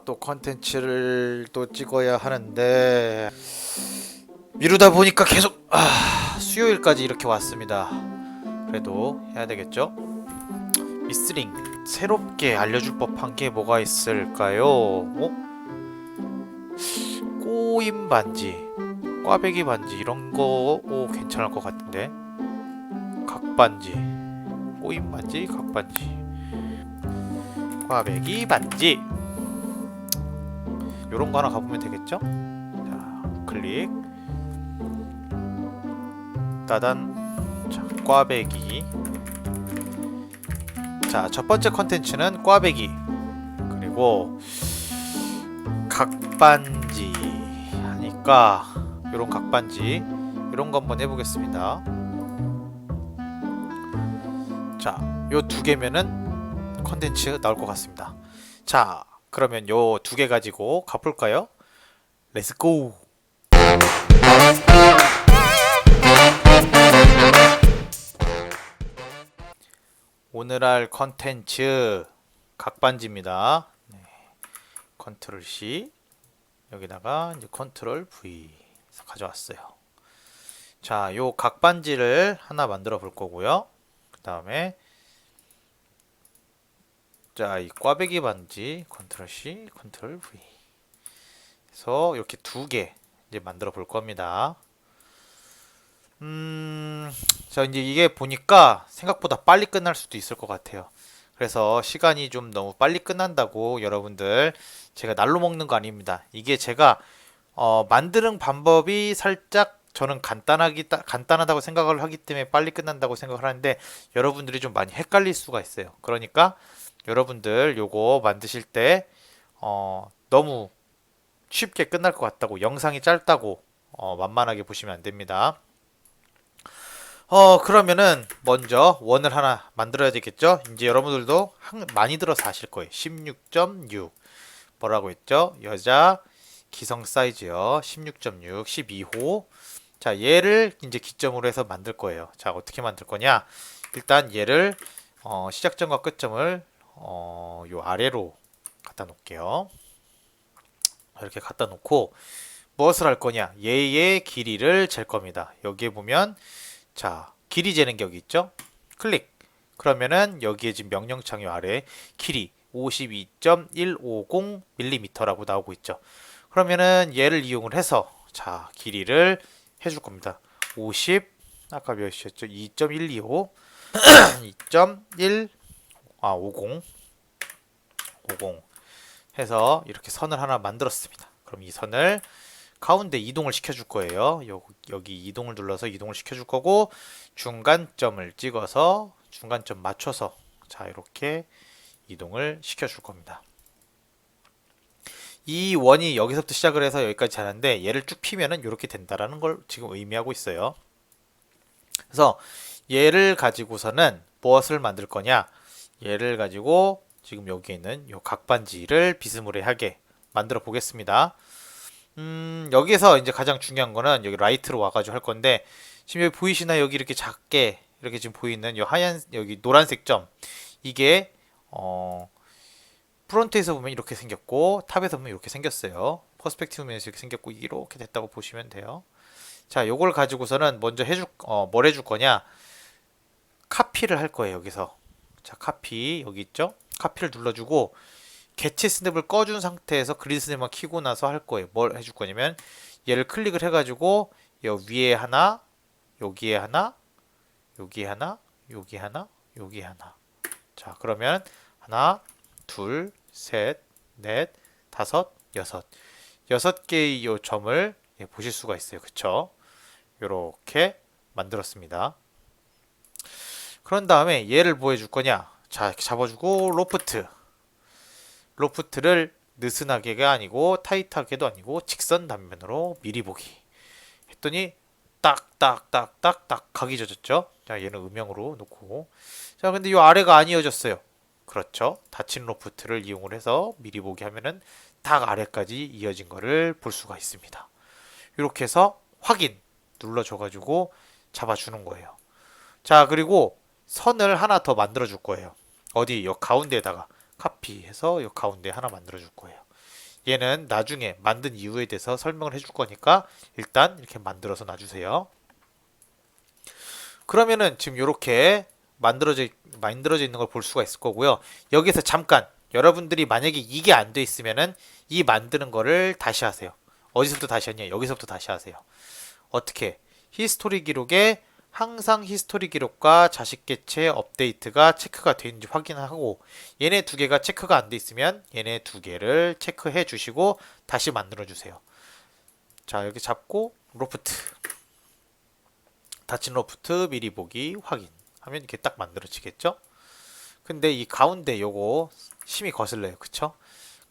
또 컨텐츠를 또 찍어야 하는데 미루다 보니까 계속 수요일까지 이렇게 왔습니다. 그래도 해야 되겠죠? 미스링 새롭게 알려줄 법한 게 뭐가 있을까요? 꼬임 반지, 꽈배기 반지 이런 거 괜찮을 것 같은데. 각 반지, 꼬임 반지, 각 반지, 꽈배기 반지. 요런 거 하나 가보면 되겠죠? 자, 클릭. 따단. 자, 꽈배기. 자, 첫 번째 컨텐츠는 꽈배기. 그리고 각반지 하니까 요런 각반지 요런 거 한번 해보겠습니다. 자, 요 두 개면은 컨텐츠 나올 것 같습니다. 자, 그러면 요 두 개 가지고 가볼까요? 렛츠고! 오늘 할 컨텐츠 각반지입니다. 네. 컨트롤 C 여기다가 이제 컨트롤 V 가져왔어요. 자, 요 각반지를 하나 만들어 볼 거고요. 그 다음에 자, 이 꽈배기 반지 컨트롤 C 컨트롤 V 그래서 이렇게 두 개 이제 만들어 볼 겁니다. 자, 이제 이게 보니까 생각보다 빨리 끝날 수도 있을 것 같아요. 그래서 시간이 좀 너무 빨리 끝난다고 여러분들 제가 날로 먹는 거 아닙니다. 이게 제가 만드는 방법이 살짝 저는 간단하다고 생각을 하기 때문에 빨리 끝난다고 생각을 하는데 여러분들이 좀 많이 헷갈릴 수가 있어요. 그러니까 여러분들 요거 만드실 때 너무 쉽게 끝날 것 같다고 영상이 짧다고 만만하게 보시면 안 됩니다. 그러면은 먼저 원을 하나 만들어야 되겠죠? 이제 여러분들도 많이 들어서 아실 거예요. 16.6 뭐라고 했죠? 여자 기성 사이즈요. 16.6 12호. 자, 얘를 이제 기점으로 해서 만들 거예요. 자, 어떻게 만들 거냐? 일단 얘를 시작점과 끝점을 요 아래로 갖다 놓을게요. 이렇게 갖다 놓고 무엇을 할 거냐? 얘의 길이를 잴 겁니다. 여기에 보면 자, 길이 재는 격이 있죠? 클릭. 그러면은 여기에 지금 명령창 요 아래 길이 52.150mm라고 나오고 있죠. 그러면은 얘를 이용을 해서 자, 길이를 해줄 겁니다. 50 아까 몇이었죠? 2.125 2.1 50 해서 이렇게 선을 하나 만들었습니다. 그럼 이 선을 가운데 이동을 시켜줄 거예요. 여기 이동을 눌러서 이동을 시켜줄 거고 중간점을 찍어서 중간점 맞춰서 자, 이렇게 이동을 시켜줄 겁니다. 이 원이 여기서부터 시작을 해서 여기까지 자는데 얘를 쭉 피면은 이렇게 된다라는 걸 지금 의미하고 있어요. 그래서 얘를 가지고서는 무엇을 만들 거냐? 얘를 가지고 지금 여기에 있는 요 각반지를 비스무리하게 만들어 보겠습니다. 여기서 이제 가장 중요한 거는 여기 라이트로 와가지고 할 건데 지금 여기 보이시나요? 여기 이렇게 작게 이렇게 지금 보이는 요 하얀 여기 노란색 점 이게 프론트에서 보면 이렇게 생겼고 탑에서 보면 이렇게 생겼어요. 퍼스펙티브면서 이렇게 생겼고 이렇게 됐다고 보시면 돼요. 자, 요걸 가지고서는 먼저 뭘 해줄 거냐? 카피를 할 거예요. 여기서 자, 카피 여기 있죠? 카피를 눌러주고 개체 스냅을 꺼준 상태에서 그리드 스냅만 키고 나서 할 거예요. 뭘 해줄 거냐면 얘를 클릭을 해가지고 여 위에 하나, 여기에 하나, 여기에 하나, 여기 하나, 여기 하나. 자, 그러면 하나, 둘, 셋, 넷, 다섯, 여섯. 6개의 요 점을 보실 수가 있어요. 그쵸? 요렇게 만들었습니다. 그런 다음에 얘를 뭐 해줄 거냐? 자, 이렇게 잡아주고 로프트를 느슨하게가 아니고 타이트하게도 아니고 직선 단면으로 미리 보기 했더니 딱딱딱딱딱 각이 져졌죠. 자, 얘는 음영으로 놓고 자, 근데 이 아래가 안 이어졌어요. 그렇죠. 닫힌 로프트를 이용을 해서 미리 보기 하면은 딱 아래까지 이어진 거를 볼 수가 있습니다. 이렇게 해서 확인 눌러줘가지고 잡아주는 거예요. 자, 그리고 선을 하나 더 만들어 줄 거예요. 어디? 여 가운데에다가 카피해서 이 가운데 하나 만들어 줄 거예요. 얘는 나중에 만든 이유에 대해서 설명을 해줄 거니까 일단 이렇게 만들어서 놔주세요. 그러면은 지금 이렇게 만들어져 있는 걸 볼 수가 있을 거고요. 여기서 잠깐 여러분들이 만약에 이게 안 돼 있으면은 이 만드는 거를 다시 하세요. 어디서부터 다시 하냐? 여기서부터 다시 하세요. 어떻게? 히스토리 기록에 항상 히스토리 기록과 자식 개체 업데이트가 체크가 되어 있는지 확인하고 얘네 두 개가 체크가 안 돼 있으면 얘네 두 개를 체크해 주시고 다시 만들어 주세요. 자, 여기 잡고 로프트 닫힌 로프트 미리 보기 확인 하면 이렇게 딱 만들어지겠죠? 근데 이 가운데 요거 심히 거슬려요. 그쵸?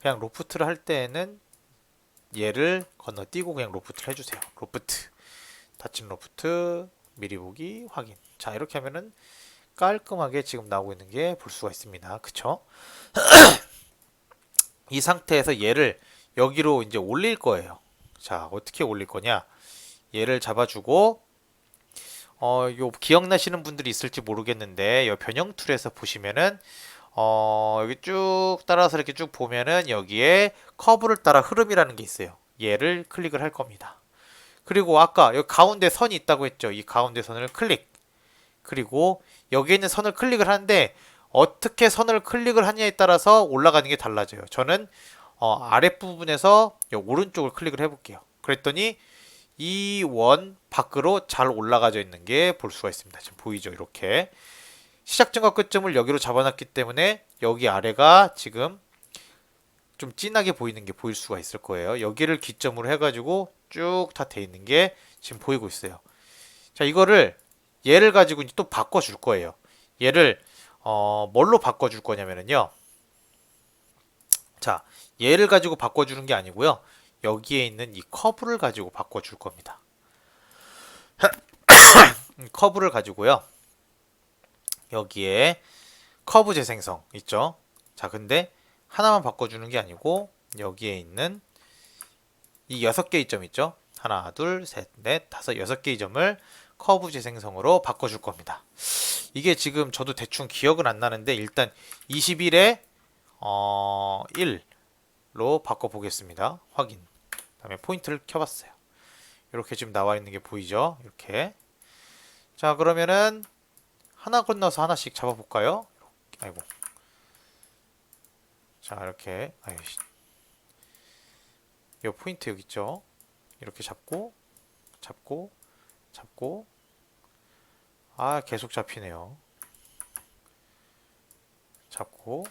그냥 로프트를 할 때에는 얘를 건너뛰고 그냥 로프트를 해주세요. 로프트 닫힌 로프트 미리 보기 확인. 자, 이렇게 하면은 깔끔하게 지금 나오고 있는 게 볼 수가 있습니다. 그쵸? 이 상태에서 얘를 여기로 이제 올릴 거예요. 자, 어떻게 올릴 거냐? 얘를 잡아주고 요 기억나시는 분들이 있을지 모르겠는데 요 변형 툴에서 보시면은 여기 쭉 따라서 이렇게 쭉 보면은 여기에 커브를 따라 흐름이라는 게 있어요. 얘를 클릭을 할 겁니다. 그리고 아까 여기 가운데 선이 있다고 했죠. 이 가운데 선을 클릭. 그리고 여기 있는 선을 클릭을 하는데 어떻게 선을 클릭을 하냐에 따라서 올라가는 게 달라져요. 저는 아랫부분에서 오른쪽을 클릭을 해볼게요. 그랬더니 이 원 밖으로 잘 올라가져 있는 게 볼 수가 있습니다. 지금 보이죠? 이렇게 시작점과 끝점을 여기로 잡아놨기 때문에 여기 아래가 지금 좀 진하게 보이는 게 보일 수가 있을 거예요. 여기를 기점으로 해가지고 쭉 다 돼 있는 게 지금 보이고 있어요. 자, 이거를 얘를 가지고 이제 또 바꿔줄 거예요. 얘를 뭘로 바꿔줄 거냐면요. 자, 얘를 가지고 바꿔주는 게 아니고요. 여기에 있는 이 커브를 가지고 바꿔줄 겁니다. 커브를 가지고요. 여기에 커브 재생성 있죠? 자, 근데 하나만 바꿔주는 게 아니고 여기에 있는 이 6개의 점 있죠? 하나, 둘, 셋, 넷, 다섯, 6개의 점을 커브 재생성으로 바꿔줄 겁니다. 이게 지금 저도 대충 기억은 안 나는데 일단 21에 1로 바꿔보겠습니다. 확인. 그다음에 포인트를 켜봤어요. 이렇게 지금 나와 있는 게 보이죠? 이렇게. 자, 그러면은 하나 건너서 하나씩 잡아볼까요? 아이고. 자, 이렇게. 아이씨. 이 포인트 여기 있죠? 이렇게 잡고, 잡고, 잡고. 아, 계속 잡히네요. 잡고,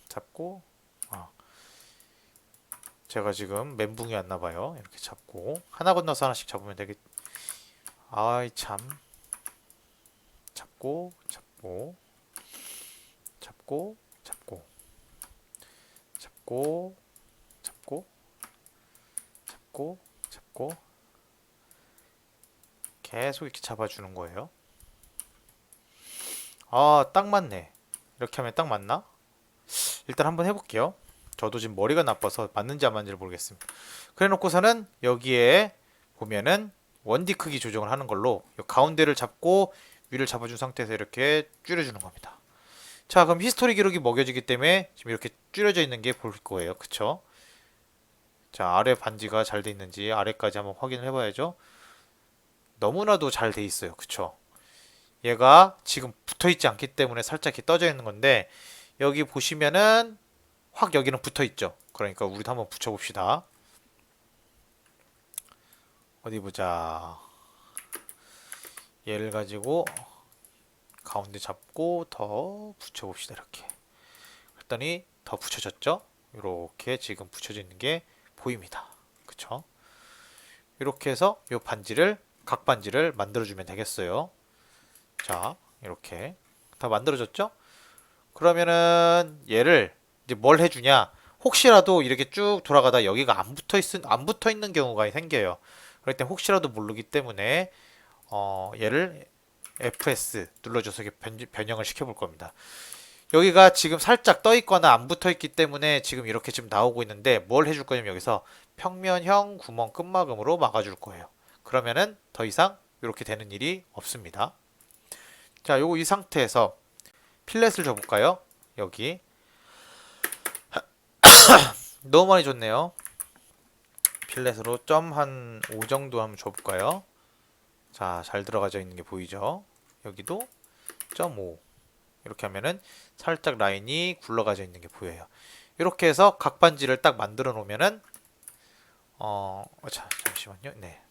잡고. 아, 제가 지금 멘붕이 왔나봐요. 이렇게 잡고. 하나 건너서 하나씩 잡으면 되겠. 아이, 참. 잡고, 잡고, 잡고, 잡고, 잡고, 잡고, 잡고, 잡고, 계속 이렇게 잡아주는 거예요. 아, 딱 맞네. 이렇게 하면 딱 맞나? 일단 한번 해볼게요. 저도 지금 머리가 나빠서 맞는지 안 맞는지를 모르겠습니다. 그래 놓고서는 여기에 보면은 원디 크기 조정을 하는 걸로 가운데를 잡고 위를 잡아준 상태에서 이렇게 줄여주는 겁니다. 자, 그럼 히스토리 기록이 먹여지기 때문에 지금 이렇게 줄여져 있는 게 보일 거예요. 그쵸? 자, 아래 반지가 잘 돼 있는지 아래까지 한번 확인을 해봐야죠. 너무나도 잘 돼 있어요. 그쵸? 얘가 지금 붙어 있지 않기 때문에 살짝 이렇게 떠져 있는 건데 여기 보시면은 확 여기는 붙어 있죠. 그러니까 우리도 한번 붙여봅시다. 어디 보자. 얘를 가지고 가운데 잡고 더 붙여봅시다. 이렇게. 그랬더니 더 붙여졌죠? 이렇게 지금 붙여져 있는 게 보입니다. 그쵸? 이렇게 해서 이 반지를 각 반지를 만들어주면 되겠어요. 자, 이렇게 다 만들어졌죠? 그러면은 얘를 이제 뭘 해주냐? 혹시라도 이렇게 쭉 돌아가다 여기가 안 붙어 있는 경우가 생겨요. 그럴 때 혹시라도 모르기 때문에 얘를 FS 눌러줘서 이렇게 변형을 시켜볼 겁니다. 여기가 지금 살짝 떠 있거나 안 붙어 있기 때문에 지금 이렇게 지금 나오고 있는데 뭘 해줄 거냐면 여기서 평면형 구멍 끝마금으로 막아줄 거예요. 그러면은 더 이상 이렇게 되는 일이 없습니다. 자, 요거 이 상태에서 필렛을 줘볼까요? 여기 너무 많이 줬네요. 필렛으로 점 한 5 정도 한번 줘볼까요? 자, 잘 들어가져 있는 게 보이죠? 여기도 점 5. 이렇게 하면은 살짝 라인이 굴러가져 있는 게 보여요. 이렇게 해서 각반지를 딱 만들어 놓으면은 자, 잠시만요. 네.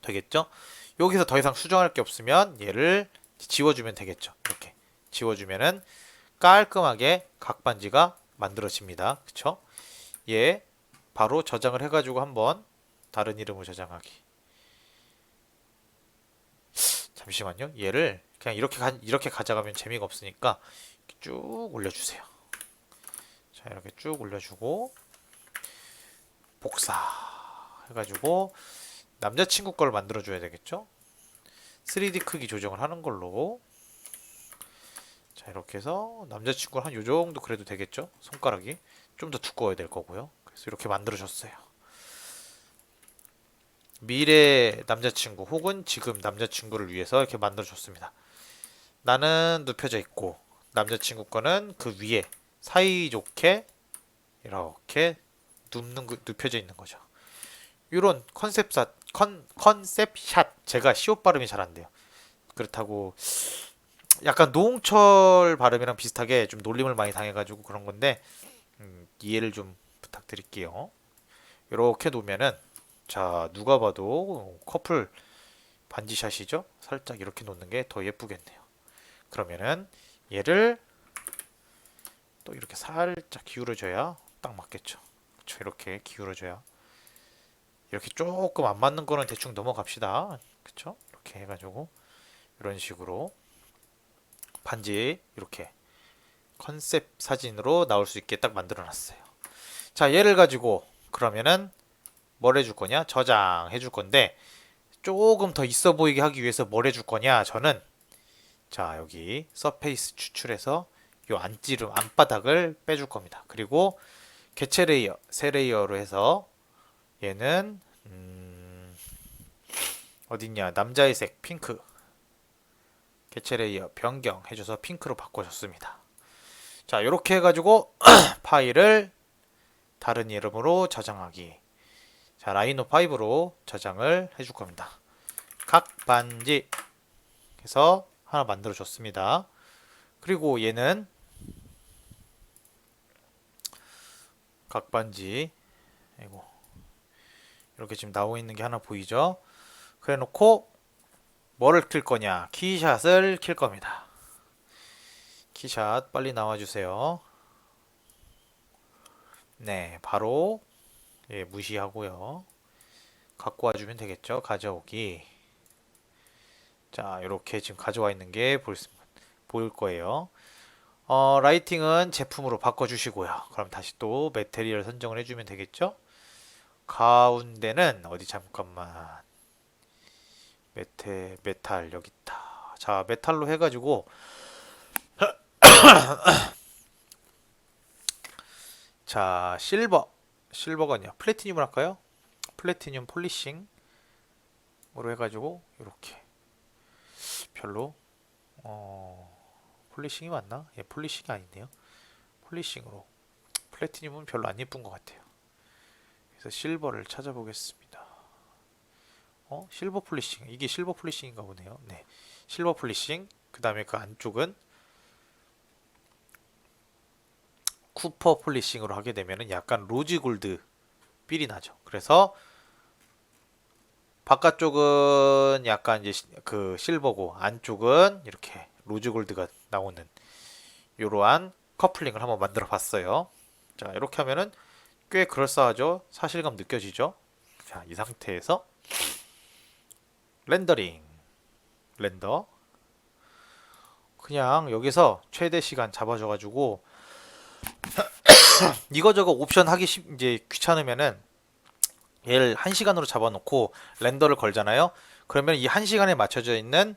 되겠죠? 여기서 더 이상 수정할 게 없으면 얘를 지워주면 되겠죠. 이렇게 지워주면은 깔끔하게 각반지가 만들어집니다. 그쵸? 얘 바로 저장을 해가지고 한번 다른 이름으로 저장하기. 잠시만요. 얘를 그냥 이렇게 가져가면 재미가 없으니까 쭉 올려주세요. 자, 이렇게 쭉 올려주고 복사 해가지고 남자친구 걸 만들어줘야 되겠죠? 3D 크기 조정을 하는 걸로. 자, 이렇게 해서 남자친구는 한 요정도 그래도 되겠죠? 손가락이 좀 더 두꺼워야 될 거고요. 그래서 이렇게 만들어줬어요. 미래 남자친구 혹은 지금 남자친구를 위해서 이렇게 만들어줬습니다. 나는 눕혀져 있고 남자친구 거는 그 위에 사이좋게 이렇게 눕혀져 있는 거죠. 이런 컨셉샷 제가 시옷 발음이 잘 안 돼요. 그렇다고 약간 노홍철 발음이랑 비슷하게 좀 놀림을 많이 당해가지고 그런 건데 이해를 좀 부탁드릴게요. 이렇게 놓으면은 자, 누가 봐도 커플 반지샷이죠? 살짝 이렇게 놓는 게 더 예쁘겠네요. 그러면은 얘를 또 이렇게 살짝 기울여줘야 딱 맞겠죠. 그렇죠? 이렇게 기울여줘야. 이렇게 조금 안 맞는 거는 대충 넘어갑시다. 그쵸? 이렇게 해가지고 이런 식으로 반지 이렇게 컨셉 사진으로 나올 수 있게 딱 만들어 놨어요. 자, 얘를 가지고 그러면은 뭘 해줄 거냐? 저장해 줄 건데 조금 더 있어 보이게 하기 위해서 뭘 해줄 거냐? 저는 자, 여기 서페이스 추출해서 요 안바닥을 빼줄 겁니다. 그리고 개체 레이어, 세 레이어로 해서 얘는 어딨냐? 남자의 색 핑크. 개체 레이어 변경 해줘서 핑크로 바꿔줬습니다. 자, 이렇게 해가지고 파일을 다른 이름으로 저장하기. 자, 라이노 5로 저장을 해줄 겁니다. 각반지 해서 하나 만들어 줬습니다. 그리고 얘는 각반지 이렇게 지금 나오고 있는 게 하나 보이죠? 그래 놓고 뭐를 킬 거냐? 키샷을 킬 겁니다. 키샷 빨리 나와주세요. 네, 바로 무시하고요. 갖고 와주면 되겠죠? 가져오기. 자, 이렇게 지금 가져와 있는 게 보일 거예요. 라이팅은 제품으로 바꿔주시고요. 그럼 다시 또 매테리얼 선정을 해주면 되겠죠? 가운데는 어디 잠깐만 메탈 여기 있다. 자, 메탈로 해가지고 자, 실버가 아니야. 플래티늄을 할까요? 플래티늄 폴리싱으로 해가지고 이렇게 별로 폴리싱이 맞나? 예, 폴리싱이 아니네요. 폴리싱으로 플래티늄은 별로 안 예쁜 것 같아요. 그래서 실버를 찾아보겠습니다. 실버 폴리싱. 이게 실버 폴리싱인가 보네요. 네, 실버 폴리싱. 그 다음에 그 안쪽은 쿠퍼 폴리싱으로 하게 되면은 약간 로즈 골드 필이 나죠. 그래서 바깥쪽은 약간 이제 그 실버고 안쪽은 이렇게 로즈 골드가 나오는 이러한 커플링을 한번 만들어 봤어요. 자, 이렇게 하면은 꽤 그럴싸하죠. 사실감 느껴지죠. 자, 이 상태에서 렌더 그냥 여기서 최대 시간 잡아줘가지고 이거저거 옵션 하기 이제 귀찮으면은 얘를 1시간으로 잡아놓고 렌더를 걸잖아요. 그러면 이 1시간에 맞춰져 있는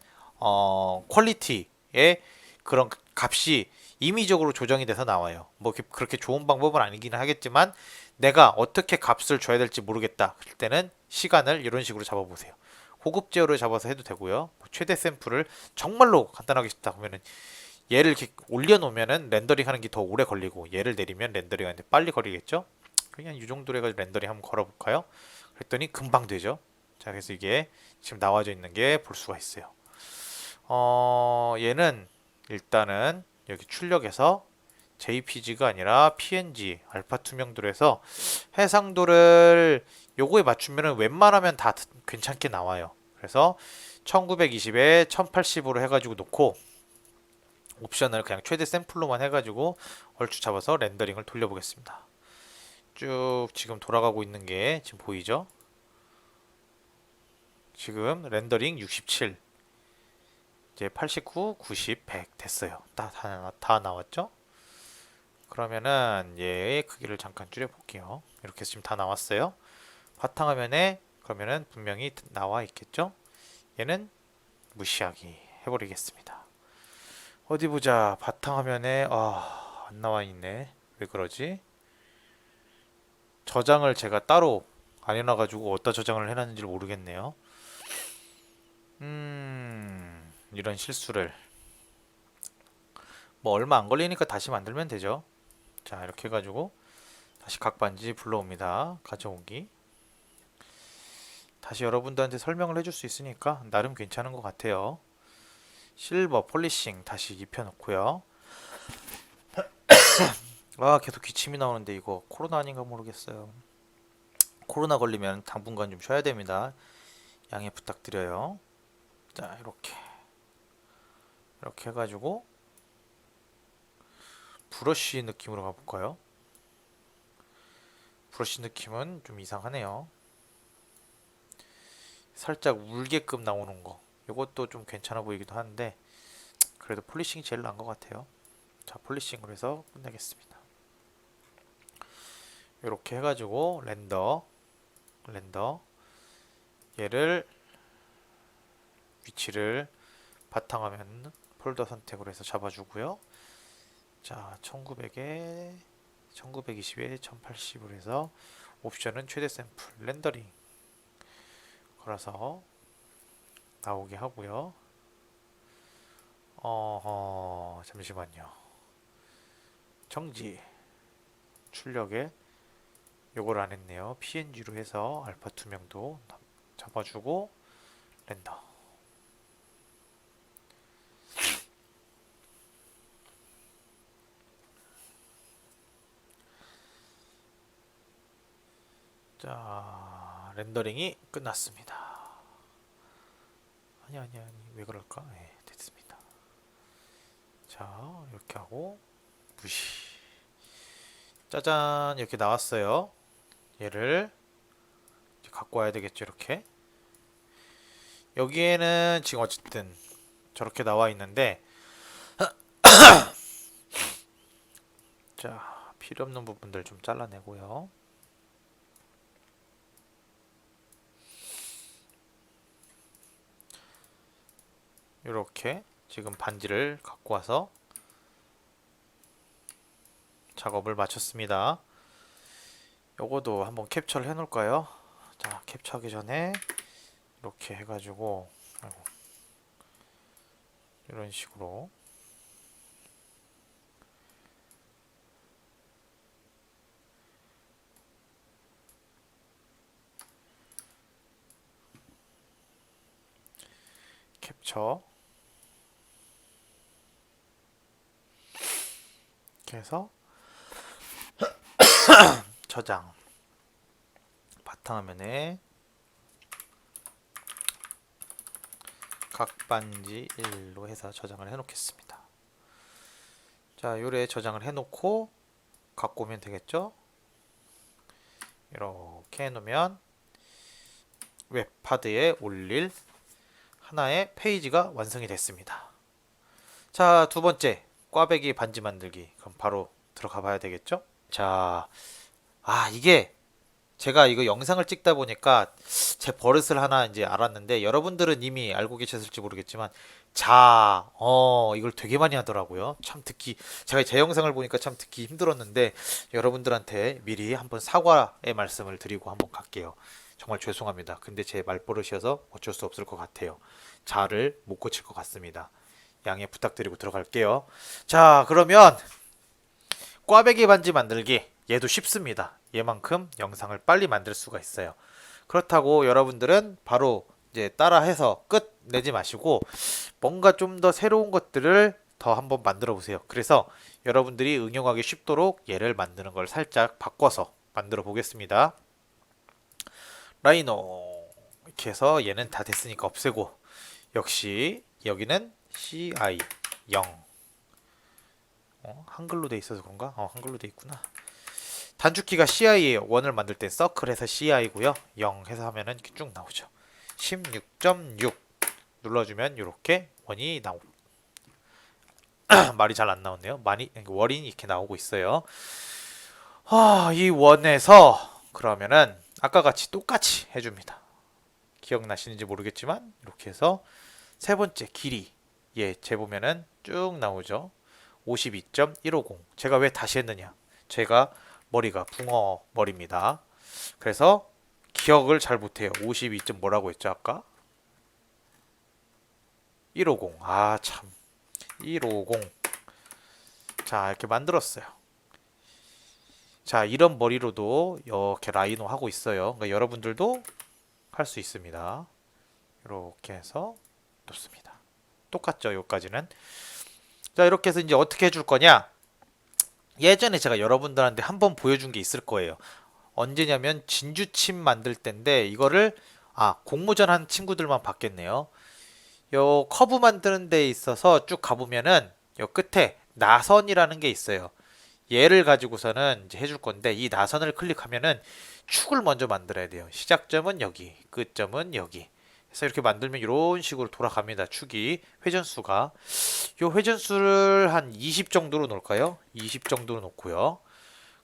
퀄리티의 그런 값이 임의적으로 조정이 돼서 나와요. 뭐 그렇게 좋은 방법은 아니긴 하겠지만 내가 어떻게 값을 줘야 될지 모르겠다. 그럴 때는 시간을 이런 식으로 잡아보세요. 호급 제어를 잡아서 해도 되고요. 최대 샘플을 정말로 간단하게 싶다 그러면은 얘를 이렇게 올려놓으면은 렌더링 하는 게 더 오래 걸리고 얘를 내리면 렌더링 하는데 빨리 걸리겠죠? 그냥 이 정도로 해가지고 렌더링 한번 걸어볼까요? 그랬더니 금방 되죠. 자, 그래서 이게 지금 나와져 있는 게 볼 수가 있어요. 얘는 일단은 여기 출력에서 JPG가 아니라 PNG 알파 투명도로 해서 해상도를 요거에 맞추면은 웬만하면 다 괜찮게 나와요. 그래서 1920에 1080으로 해가지고 놓고 옵션을 그냥 최대 샘플로만 해가지고 얼추 잡아서 렌더링을 돌려보겠습니다. 쭉 지금 돌아가고 있는 게 지금 보이죠? 지금 렌더링 67, 이제 89, 90, 100 됐어요. 다 나왔죠? 그러면은 얘의 크기를 잠깐 줄여볼게요. 이렇게 지금 다 나왔어요. 바탕화면에 그러면은 분명히 나와 있겠죠? 얘는 무시하기 해버리겠습니다. 어디 보자. 바탕화면에 안 나와 있네. 왜 그러지? 저장을 제가 따로 안 해놔가지고 어디다 저장을 해놨는지 모르겠네요. 이런 실수를. 뭐 얼마 안 걸리니까 다시 만들면 되죠. 자, 이렇게 해가지고 다시 각 반지 불러옵니다. 가져오기. 다시 여러분들한테 설명을 해줄 수 있으니까 나름 괜찮은 것 같아요. 실버 폴리싱 다시 입혀놓고요. 계속 기침이 나오는데 이거 코로나 아닌가 모르겠어요. 코로나 걸리면 당분간 좀 쉬어야 됩니다. 양해 부탁드려요. 자, 이렇게 해가지고 브러쉬 느낌으로 가볼까요? 브러쉬 느낌은 좀 이상하네요. 살짝 울게끔 나오는 거, 이것도 좀 괜찮아 보이기도 하는데 그래도 폴리싱이 제일 나은 것 같아요. 자, 폴리싱으로 해서 끝내겠습니다. 이렇게 해가지고 렌더 얘를 위치를 바탕화면 폴더 선택으로 해서 잡아주고요. 자, 1900에 1920에 1080으로 해서 옵션은 최대 샘플 렌더링 걸어서 나오게 하고요. 잠시만요. 정지. 출력에 요걸 안 했네요. PNG로 해서 알파 투명도 잡아주고 렌더. 자, 렌더링이 끝났습니다. 아니 왜 그럴까? 네, 됐습니다. 자, 이렇게 하고 무시. 짜잔, 이렇게 나왔어요. 얘를 이제 갖고 와야 되겠죠. 이렇게 여기에는 지금 어쨌든 저렇게 나와 있는데 자, 필요 없는 부분들 좀 잘라내고요. 이렇게 지금 반지를 갖고 와서 작업을 마쳤습니다. 요거도 한번 캡처를 해 놓을까요? 자, 캡처하기 전에 이렇게 해가지고 이런 식으로 캡처 이렇게 해서 저장 바탕화면에 각반지 1로 해서 저장을 해 놓겠습니다. 자, 요래 저장을 해 놓고 갖고 오면 되겠죠? 이렇게 해 놓으면 웹파드에 올릴 하나의 페이지가 완성이 됐습니다. 자, 두 번째 꽈배기 반지 만들기. 그럼 바로 들어가 봐야 되겠죠? 자, 이게 제가 이거 영상을 찍다 보니까 제 버릇을 하나 이제 알았는데 여러분들은 이미 알고 계셨을지 모르겠지만 이걸 되게 많이 하더라고요. 참 듣기 제가 제 영상을 보니까 참 듣기 힘들었는데 여러분들한테 미리 한번 사과의 말씀을 드리고 한번 갈게요. 정말 죄송합니다. 근데 제 말버릇이어서 어쩔 수 없을 것 같아요. 자를 못 고칠 것 같습니다. 양해 부탁드리고 들어갈게요. 자, 그러면 꽈배기 반지 만들기 얘도 쉽습니다. 얘만큼 영상을 빨리 만들 수가 있어요. 그렇다고 여러분들은 바로 이제 따라해서 끝 내지 마시고 뭔가 좀 더 새로운 것들을 더 한번 만들어 보세요. 그래서 여러분들이 응용하기 쉽도록 얘를 만드는 걸 살짝 바꿔서 만들어 보겠습니다. 라이노 이렇게 해서 얘는 다 됐으니까 없애고 역시 여기는 CI 0 한글로 돼 있어서 그런가? 한글로 돼 있구나. 단축키가 CI에요. 1을 만들 땐 서클해서 CI고요. 0 해서 하면은 이렇게 쭉 나오죠. 16.6 눌러주면 이렇게 원이 나오. 말이 잘 안 나오네요. 많이 월이 이렇게 나오고 있어요. 이 원에서 그러면은 아까 같이 똑같이 해줍니다. 기억나시는지 모르겠지만 이렇게 해서 세 번째 길이 재보면은 쭉 나오죠. 52.150. 제가 왜 다시 했느냐? 제가 머리가 붕어 머리입니다. 그래서 기억을 잘 못해요. 52. 뭐라고 했죠 아까? 150. 참. 150. 자, 이렇게 만들었어요. 자, 이런 머리로도 이렇게 라이노 하고 있어요. 그러니까 여러분들도 할 수 있습니다. 이렇게 해서 놓습니다. 똑같죠, 여기까지는. 자, 이렇게 해서 이제 어떻게 해줄 거냐? 예전에 제가 여러분들한테 한번 보여준 게 있을 거예요. 언제냐면 진주침 만들 때인데 이거를 공모전 한 친구들만 봤겠네요. 요 커브 만드는 데 있어서 쭉 가보면은 요 끝에 나선이라는 게 있어요. 얘를 가지고서는 이제 해줄 건데 이 나선을 클릭하면은 축을 먼저 만들어야 돼요. 시작점은 여기, 끝점은 여기. 그래서 이렇게 만들면 이런 식으로 돌아갑니다. 축이 회전수가 요 회전수를 한 20 정도로 놓을까요? 20 정도로 놓고요.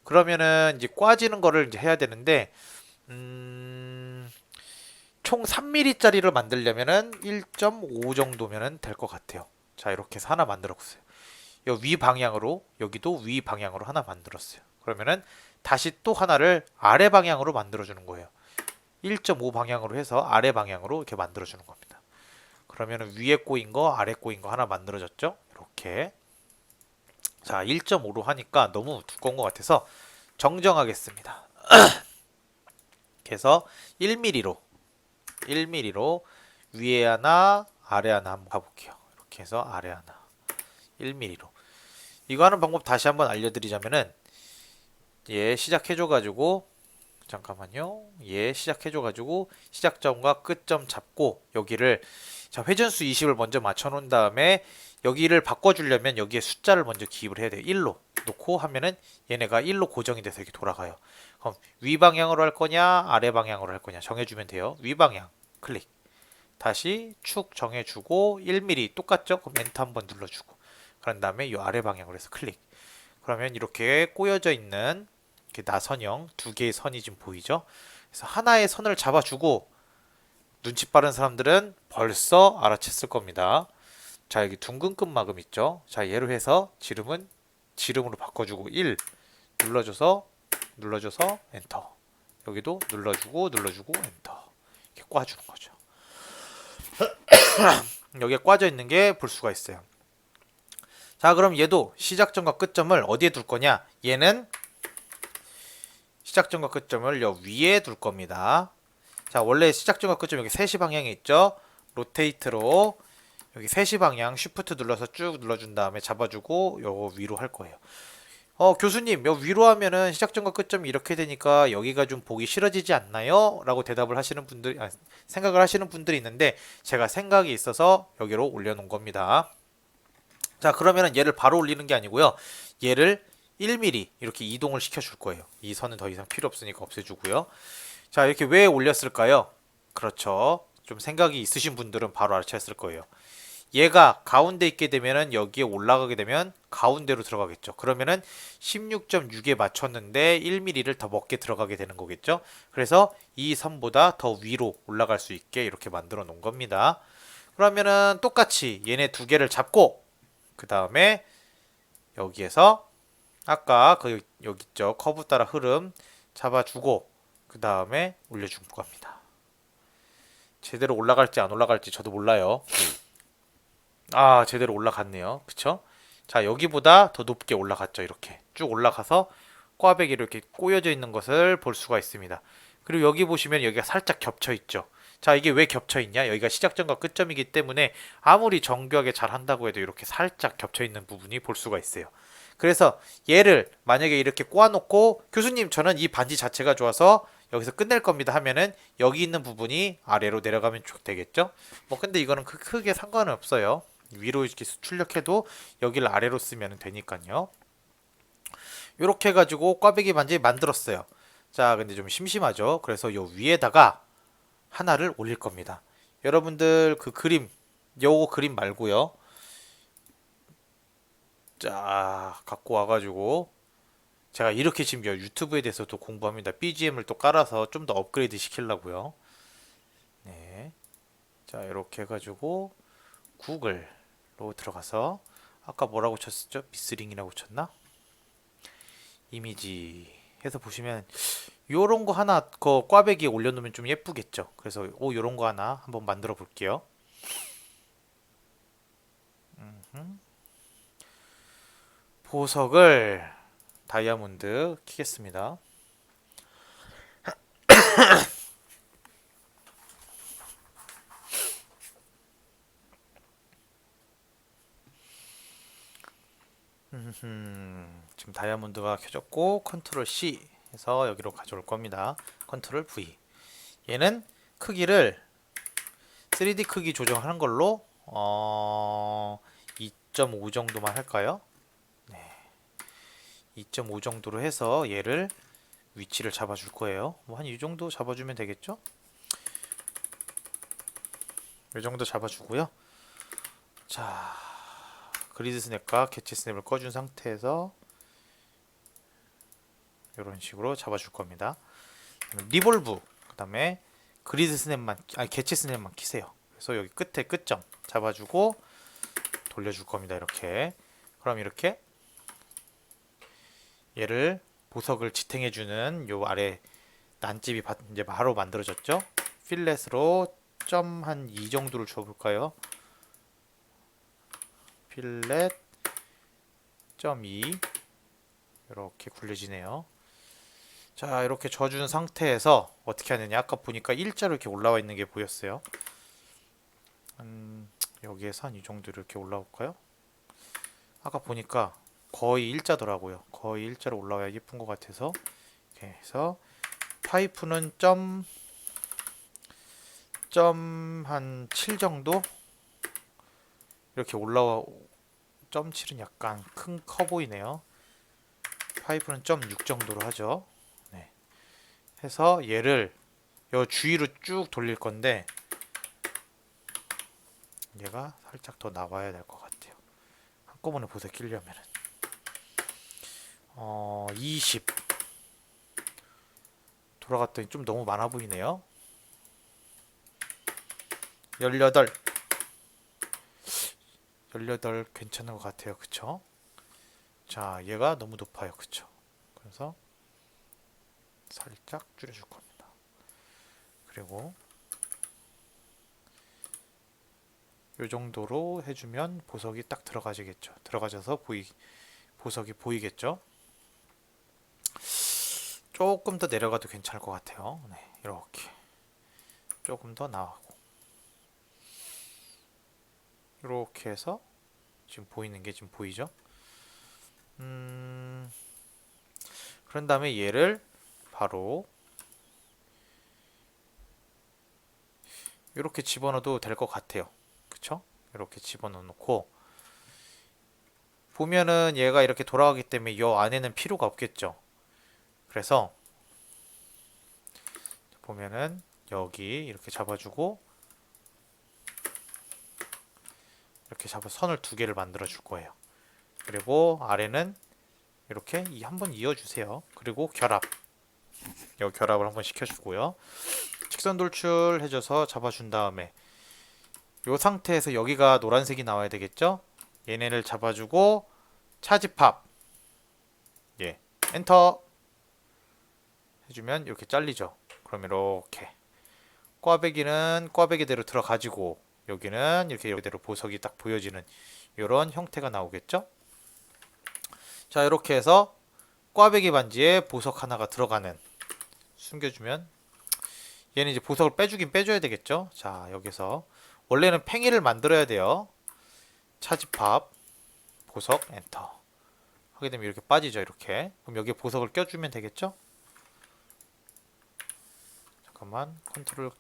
그러면은 이제 꽈지는 거를 이제 해야 되는데 총 3mm짜리를 만들려면은 1.5 정도면은 될 것 같아요. 자, 이렇게 해서 하나 만들어 보세요. 요 위 방향으로 여기도 위 방향으로 하나 만들었어요. 그러면은 다시 또 하나를 아래 방향으로 만들어 주는 거예요. 1.5 방향으로 해서 아래 방향으로 이렇게 만들어 주는 겁니다. 그러면은 위에 꼬인 거 아래 꼬인 거 하나 만들어졌죠? 이렇게. 자, 1.5로 하니까 너무 두꺼운 것 같아서 정정하겠습니다. 그래서 1mm로 위에 하나 아래 하나 한번 가볼게요. 이렇게 해서 아래 하나 1mm로 이거 하는 방법 다시 한번 알려드리자면은 얘 시작해줘가지고 잠깐만요. 얘 시작해줘가지고 시작점과 끝점 잡고 여기를 자 회전수 20을 먼저 맞춰놓은 다음에 여기를 바꿔주려면 여기에 숫자를 먼저 기입을 해야 돼요. 1로 놓고 하면은 얘네가 1로 고정이 돼서 이렇게 돌아가요. 그럼 위 방향으로 할 거냐 아래 방향으로 할 거냐 정해주면 돼요. 위 방향 클릭 다시 축 정해주고 1mm 똑같죠? 그럼 엔터 한번 눌러주고 그런 다음에 이 아래 방향으로 해서 클릭 그러면 이렇게 꼬여져 있는 이렇게 나선형 두 개의 선이 지금 보이죠? 그래서 하나의 선을 잡아주고 눈치 빠른 사람들은 벌써 알아챘을 겁니다. 자, 여기 둥근 끝마금 있죠? 자, 얘로 해서 지름으로 바꿔주고 1 눌러줘서 엔터 여기도 눌러주고 엔터 이렇게 꽈주는 거죠. 여기에 꽈져 있는 게 볼 수가 있어요. 자, 그럼 얘도 시작점과 끝점을 어디에 둘 거냐? 얘는 시작점과 끝점을 여 위에 둘 겁니다. 자, 원래 시작점과 끝점 여기 3시 방향에 있죠? 로테이트로 여기 3시 방향 쉬프트 눌러서 쭉 눌러준 다음에 잡아주고 요 위로 할 거예요. 교수님, 요 위로 하면은 시작점과 끝점이 이렇게 되니까 여기가 좀 보기 싫어지지 않나요? 라고 대답을 하시는 분들이, 생각을 하시는 분들이 있는데 제가 생각이 있어서 여기로 올려놓은 겁니다. 자, 그러면은 얘를 바로 올리는 게 아니고요. 얘를 1mm 이렇게 이동을 시켜줄 거예요. 이 선은 더 이상 필요 없으니까 없애주고요. 자, 이렇게 왜 올렸을까요? 그렇죠. 좀 생각이 있으신 분들은 바로 알아챘을 거예요. 얘가 가운데 있게 되면은 여기에 올라가게 되면 가운데로 들어가겠죠. 그러면은 16.6에 맞췄는데 1mm를 더 먹게 들어가게 되는 거겠죠. 그래서 이 선보다 더 위로 올라갈 수 있게 이렇게 만들어 놓은 겁니다. 그러면은 똑같이 얘네 두 개를 잡고 그 다음에 여기에서 아까 여기 있죠. 커브 따라 흐름 잡아주고 그 다음에 올려준 겁니다. 제대로 올라갈지 안 올라갈지 저도 몰라요. 아, 제대로 올라갔네요. 그쵸? 자, 여기보다 더 높게 올라갔죠. 이렇게 쭉 올라가서 꽈배기 이렇게 꼬여져 있는 것을 볼 수가 있습니다. 그리고 여기 보시면 여기가 살짝 겹쳐 있죠. 자, 이게 왜 겹쳐 있냐? 여기가 시작점과 끝점이기 때문에 아무리 정교하게 잘 한다고 해도 이렇게 살짝 겹쳐 있는 부분이 볼 수가 있어요. 그래서 얘를 만약에 이렇게 꼬아놓고 교수님 저는 이 반지 자체가 좋아서 여기서 끝낼 겁니다 하면은 여기 있는 부분이 아래로 내려가면 되겠죠? 뭐 근데 이거는 크게 상관은 없어요. 위로 이렇게 출력해도 여기를 아래로 쓰면 되니까요. 이렇게 해가지고 꽈배기 반지 만들었어요. 자, 근데 좀 심심하죠? 그래서 요 위에다가 하나를 올릴 겁니다. 여러분들 그 그림, 요거 그림 말고요. 자, 갖고 와가지고 제가 이렇게 지금 유튜브에 대해서도 공부합니다. BGM을 또 깔아서 좀 더 업그레이드 시키려고요. 네. 자, 이렇게 해가지고 구글로 들어가서 아까 뭐라고 쳤었죠? 비스링이라고 쳤나? 이미지 해서 보시면 요런 거 하나 그 꽈배기에 올려놓으면 좀 예쁘겠죠. 그래서 요런 거 하나 한번 만들어 볼게요. 보석을 다이아몬드 키겠습니다. 지금 다이아몬드가 켜졌고 컨트롤 C 해서 여기로 가져올 겁니다. 컨트롤 V. 얘는 크기를 3D 크기 조정하는 걸로 2.5 정도만 할까요? 네. 2.5 정도로 해서 얘를 위치를 잡아줄 거예요. 뭐 한 이 정도 잡아주면 되겠죠? 이 정도 잡아주고요. 자, 그리드 스냅과 캐치 스냅을 꺼준 상태에서 이런 식으로 잡아줄 겁니다. 리볼브, 그 다음에 그리드 스냅만, 아니 캐치 스냅만 키세요. 그래서 여기 끝에 끝점 잡아주고 돌려줄 겁니다. 이렇게. 그럼 이렇게 얘를 보석을 지탱해주는 요 아래 난집이 이제 바로 만들어졌죠. 필렛으로 점 한 2 정도를 줘볼까요? 필렛 점 2 이렇게 굴려지네요. 자, 이렇게 져준 상태에서 어떻게 하느냐? 아까 보니까 일자로 이렇게 올라와 있는 게 보였어요. 여기에서 한 이 정도 이렇게 올라올까요? 아까 보니까 거의 일자더라고요. 거의 일자로 올라와야 예쁜 것 같아서 이렇게 해서 파이프는 점 한 7 정도 이렇게 올라와. 점 7은 약간 커 보이네요. 파이프는 점 6 정도로 하죠. 네. 해서 얘를 요 주위로 쭉 돌릴 건데 얘가 살짝 더 나와야 될 것 같아요. 한꺼번에 보석 끼려면은 20 돌아갔더니 좀 너무 많아 보이네요. 18 괜찮은 것 같아요. 그쵸? 자, 얘가 너무 높아요. 그쵸? 그래서 살짝 줄여줄 겁니다. 그리고 이 정도로 해주면 보석이 딱 들어가지겠죠. 들어가져서 보석이 보이겠죠. 조금 더 내려가도 괜찮을 것 같아요. 네, 이렇게 조금 더 나가고 이렇게 해서 지금 보이는 게 지금 보이죠? 그런 다음에 얘를 바로 이렇게 집어넣어도 될 것 같아요. 그쵸? 이렇게 집어넣고 보면은 얘가 이렇게 돌아가기 때문에 이 안에는 필요가 없겠죠. 그래서 보면은 여기 이렇게 잡아주고 이렇게 잡아 선을 2개를 만들어 줄 거예요. 그리고 아래는 이렇게 한번 이어주세요. 그리고 결합, 이 결합을 한번 시켜주고요. 직선 돌출 해줘서 잡아준 다음에 이 상태에서 여기가 노란색이 나와야 되겠죠? 얘네를 잡아주고 차지팝, 예, 엔터 해주면 이렇게 잘리죠. 그럼 이렇게 꽈배기는 꽈배기대로 들어가지고 여기는 이렇게 이대로 보석이 딱 보여지는 이런 형태가 나오겠죠. 자, 이렇게 해서 꽈배기 반지에 보석 하나가 들어가는, 숨겨주면 얘는 이제 보석을 빼주긴 빼줘야 되겠죠. 자, 여기서 원래는 팽이를 만들어야 돼요. 차집합 보석 엔터 하게 되면 이렇게 빠지죠. 이렇게. 그럼 여기에 보석을 껴주면 되겠죠. 잠깐만, 컨트롤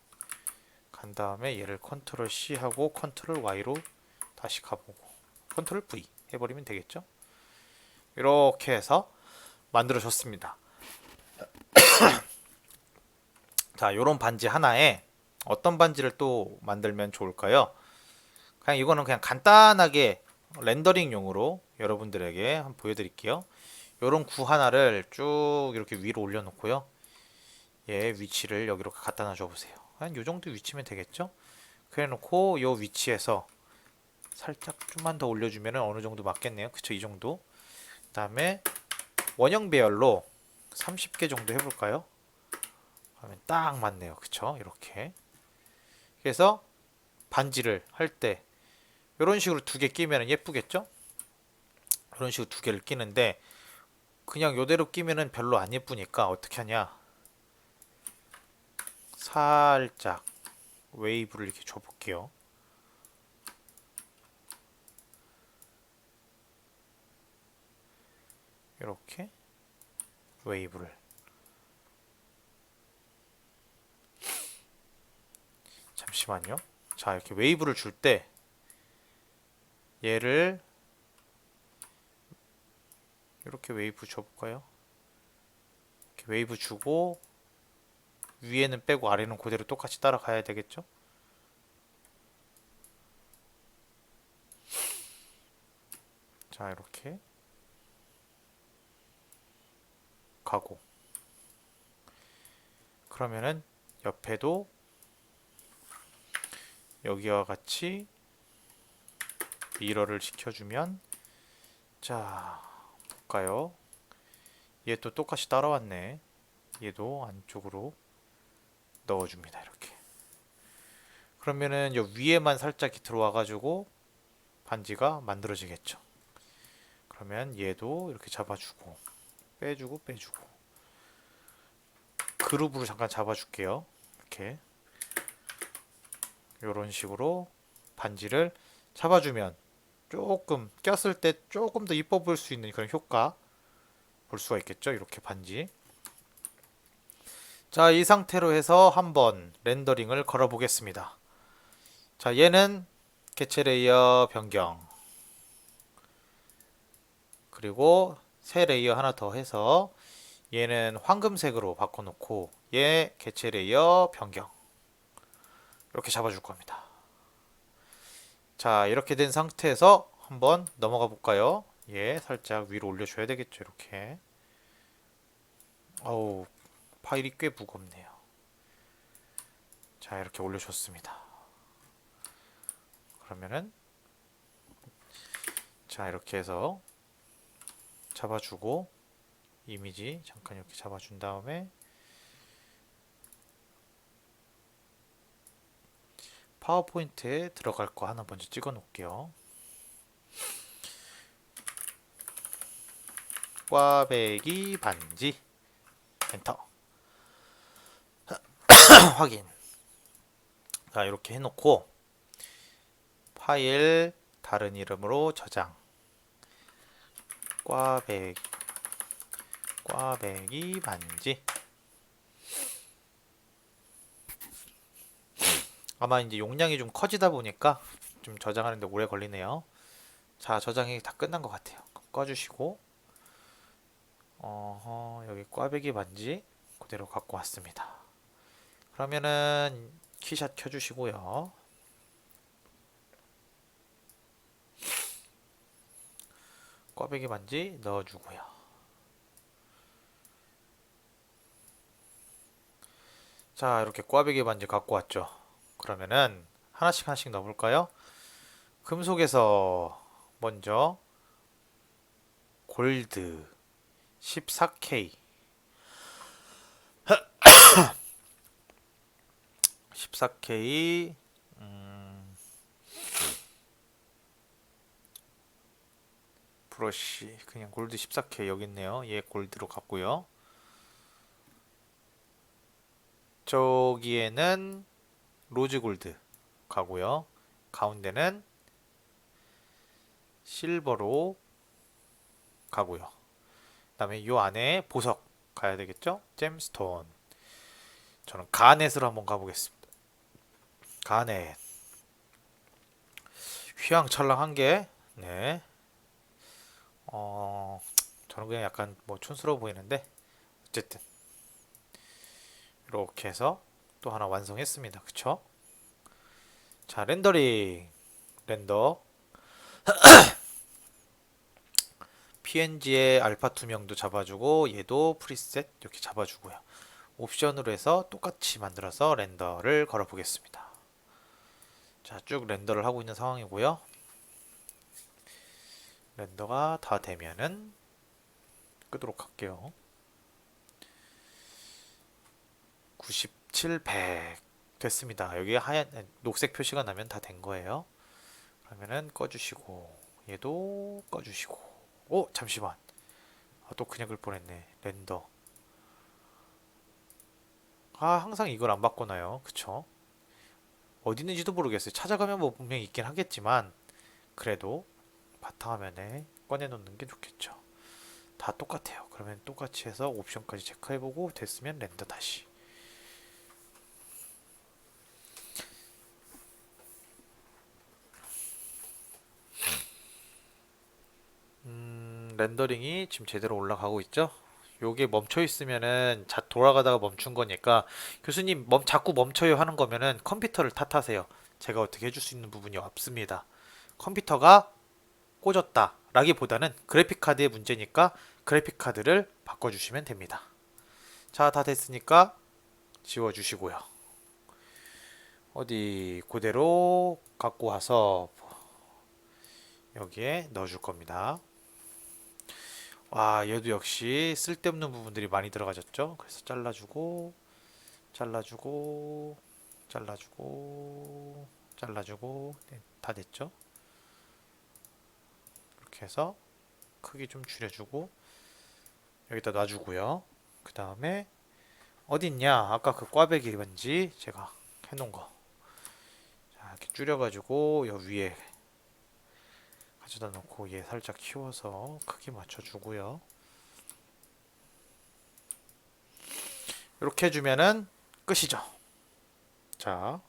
간 다음에 얘를 컨트롤 C 하고 컨트롤 Y로 다시 가보고 컨트롤 V 해버리면 되겠죠. 이렇게 해서 만들어줬습니다. 자, 요런 반지 하나에 어떤 반지를 또 만들면 좋을까요? 그냥 이거는 그냥 간단하게 렌더링용으로 여러분들에게 한번 보여드릴게요. 요런 구 하나를 쭉 이렇게 위로 올려놓고요. 얘 위치를 여기로 갖다 놔줘 보세요. 한 요 정도 위치면 되겠죠? 그래 놓고 요 위치에서 살짝 좀만 더 올려주면 어느 정도 맞겠네요. 그쵸? 이 정도. 그 다음에 원형 배열로 30개 정도 해볼까요? 그러면 딱 맞네요. 그쵸? 이렇게. 그래서 반지를 할 때 이런 식으로 두 개 끼면 예쁘겠죠? 이런 식으로 두 개를 끼는데 그냥 요대로 끼면은 별로 안 예쁘니까 어떻게 하냐? 살짝 웨이브를 이렇게 줘볼게요. 이렇게 웨이브를. 잠시만요. 자, 이렇게 웨이브를 줄 때 얘를 이렇게 웨이브 줘볼까요? 이렇게 웨이브 주고 위에는 빼고 아래는 그대로 똑같이 따라가야 되겠죠? 자, 이렇게 가고 그러면은 옆에도 여기와 같이 미러를 시켜주면, 자, 볼까요? 얘 또 똑같이 따라왔네. 얘도 안쪽으로 넣어줍니다. 이렇게. 그러면은 요 위에만 살짝 들어와 가지고 반지가 만들어지겠죠. 그러면 얘도 이렇게 잡아주고 빼주고 빼주고 그루브로 잠깐 잡아줄게요. 이렇게 이런 식으로 반지를 잡아주면 조금 꼈을 때 조금 더 이뻐 보일 수 있는 그런 효과 볼 수가 있겠죠. 이렇게 반지. 자, 이 상태로 해서 한번 렌더링을 걸어 보겠습니다. 자, 얘는 개체 레이어 변경, 그리고 새 레이어 하나 더 해서 얘는 황금색으로 바꿔놓고 얘 개체 레이어 변경, 이렇게 잡아줄 겁니다. 자, 이렇게 된 상태에서 한번 넘어가 볼까요? 얘 살짝 위로 올려줘야 되겠죠. 이렇게. 어우, 파일이 꽤 무겁네요. 자, 이렇게 올려줬습니다. 그러면은 자, 이렇게 해서 잡아주고 이미지 잠깐 이렇게 잡아준 다음에 파워포인트에 들어갈 거 하나 먼저 찍어 놓을게요. 꽈배기 반지 엔터. 확인. 자, 이렇게 해놓고 파일 다른 이름으로 저장. 꽈배기 반지. 아마 이제 용량이 좀 커지다 보니까 좀 저장하는데 오래 걸리네요. 자, 저장이 다 끝난 것 같아요. 꺼주시고, 여기 꽈배기 반지 그대로 갖고 왔습니다. 그러면은 키샷 켜주시고요. 꽈배기 반지 넣어주고요. 자, 이렇게 꽈배기 반지 갖고 왔죠. 그러면은 하나씩 하나씩 넣어볼까요? 금속에서 먼저 골드 14K 14K 브러쉬 그냥 골드 14K 여기 있네요. 얘 골드로 갔고요. 저기에는 로즈 골드 가고요. 가운데는 실버로 가고요. 그다음에 요 안에 보석 가야 되겠죠? 잼스톤. 저는 가넷으로 한번 가보겠습니다. 가넷. 휘황찬란한 게, 네. 저는 그냥 약간 뭐 촌스러워 보이는데, 어쨌든. 이렇게 해서 또 하나 완성했습니다. 그쵸? 자, 렌더링. 렌더. PNG의 알파 투명도 잡아주고, 얘도 프리셋 이렇게 잡아주고요. 옵션으로 해서 똑같이 만들어서 렌더를 걸어 보겠습니다. 자, 쭉 렌더를 하고 있는 상황이고요. 렌더가 다 되면은 끄도록 할게요. 97, 100 됐습니다. 여기 하얀 녹색 표시가 나면 다 된 거예요. 그러면은 꺼주시고 얘도 꺼주시고. 오, 잠시만. 또 그냥 글 뻔했네. 렌더. 항상 이걸 안 바꿔놔요. 그쵸? 어디 있는지도 모르겠어요. 찾아가면 뭐 분명히 있긴 하겠지만 그래도 바탕화면에 꺼내놓는 게 좋겠죠. 다 똑같아요. 그러면 똑같이 해서 옵션까지 체크해보고 됐으면 렌더 다시. 렌더링이 지금 제대로 올라가고 있죠? 요게 멈춰 있으면은 돌아가다가 멈춘 거니까 교수님 자꾸 멈춰요 하는 거면은 컴퓨터를 탓하세요. 제가 어떻게 해줄 수 있는 부분이 없습니다. 컴퓨터가 꽂았다 라기보다는 그래픽카드의 문제니까 그래픽카드를 바꿔주시면 됩니다. 자, 다 됐으니까 지워주시고요. 어디 그대로 갖고 와서 여기에 넣어줄 겁니다. 와, 얘도 역시 쓸데없는 부분들이 많이 들어가졌죠. 그래서 잘라주고 잘라주고 잘라주고 잘라주고 네, 다 됐죠. 이렇게 해서 크기 좀 줄여주고 여기다 놔주고요. 그 다음에 어딨냐? 아까 그 꽈배기 반지 제가 해놓은 거. 자, 이렇게 줄여가지고 여 위에 가져다 놓고 얘 살짝 키워서 크기 맞춰주고요. 이렇게 해주면은 끝이죠. 자,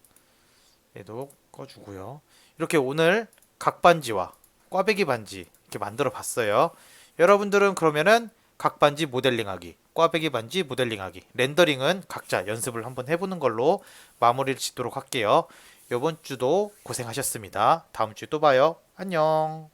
얘도 꺼주고요. 이렇게 오늘 각반지와 꽈배기 반지 이렇게 만들어 봤어요. 여러분들은 그러면은 각반지 모델링하기, 꽈배기 반지 모델링하기, 렌더링은 각자 연습을 한번 해보는 걸로 마무리를 짓도록 할게요. 이번 주도 고생하셨습니다. 다음 주에 또 봐요. 안녕.